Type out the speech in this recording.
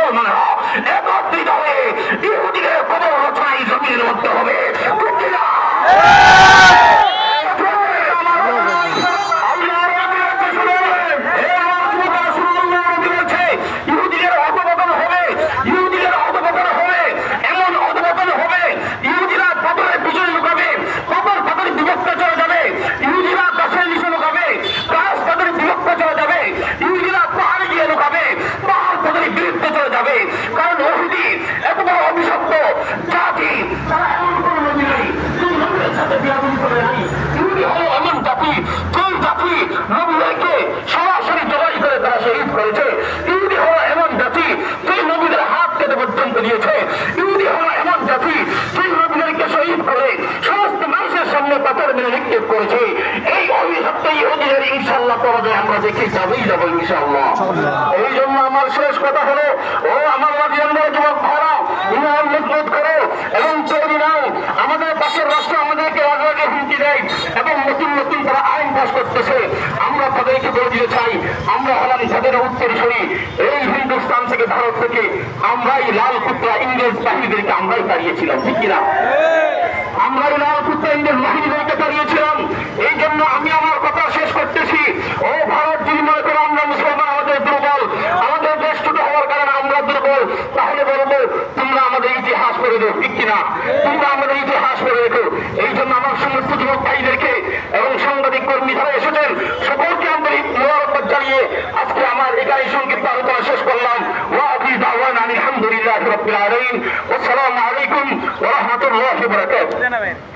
মুসলমানরা একত্রিত হয়ে ইহুদিদের কবর রচনায় জমিনের মধ্যে হবে। কারণ ইহুদি এত বড় অভিশপ্ত জাতি, তারা এমন কোন নবী নেই যে নবীর সাথে বিয়াদবি করে নাই। ইহুদি হলো এমন জাতি, যেই জাতি নবীদেরকে সরাসরি জবাই করে তারা শহীদ করেছে। ইহুদি হলো এমন জাতি যেই নবীদের হাত কেটে পর্যন্ত দিয়েছে। ইহুদি হলো এমন জাতি যেই নবীদেরকে শহীদ করে সমস্ত মানুষের সামনে পাথর মেরে নিক্ষেপ করেছে। এই অভিশপ্ত ইহুদিদের ইনশাআল্লাহ পরাজয় আমরা দেখে যাবেই যাবো ইনশাআল্লাহ। এই জন্য আমার শেষ কথা হলো, ও আমার যুবক ভাড়া ইমান মজবুত করো এবং তৈরি নাও। আমাদের পাশের রাষ্ট্র আমাদেরকে রাজনীতি হুমকি দেয় এবং নতুন নতুন তারা আইন পাস করতেছে। আমরা তাদেরকে বলে দিতে চাই, আমরা হলাম তাদের উত্তরসূরি। এই হিন্দুস্তান থেকে, ভারত থেকে আমরাই লাল কুত্রা ইংরেজ বাহিনীদেরকে আমরাই তাড়িয়েছিলাম, ঠিক কিনা? আমরাই লাল কুত্রা ইংরেজ বাহিনীদেরকে তাড়িয়েছিলাম। এই জন্য আমি আমার কথা শেষ করতেছি। ও ভারত, যদি মনে করো আমরা মুসলমান আমাদের দুর্বল, আমাদের দেশ ছোট হওয়ার কারণে আমরা দুর্বল, তাহলে বলবো তোমরা আমাদের ইতিহাস করে দেবো, ঠিক কিনা? তোমরা আমাদের ইতিহাস করে রেখো। এই জন্য আমার সমস্ত যুবক ভাইদেরকে এবং সাংবাদিক কর্মী যারা এসেছেন সকলকে আন্তরিক মোবারকবাদ জানিয়ে আজকে আমার এখানে সংক্ষিপ্ত আলোচনা শেষ করলাম। ওয়া আখিরু দাওয়ানা আলহামদুলিল্লাহি রাব্বিল আলামিন। আসসালামু আলাইকুম ওয়া রাহমাতুল্লাহি ওয়া বারাকাতুহু।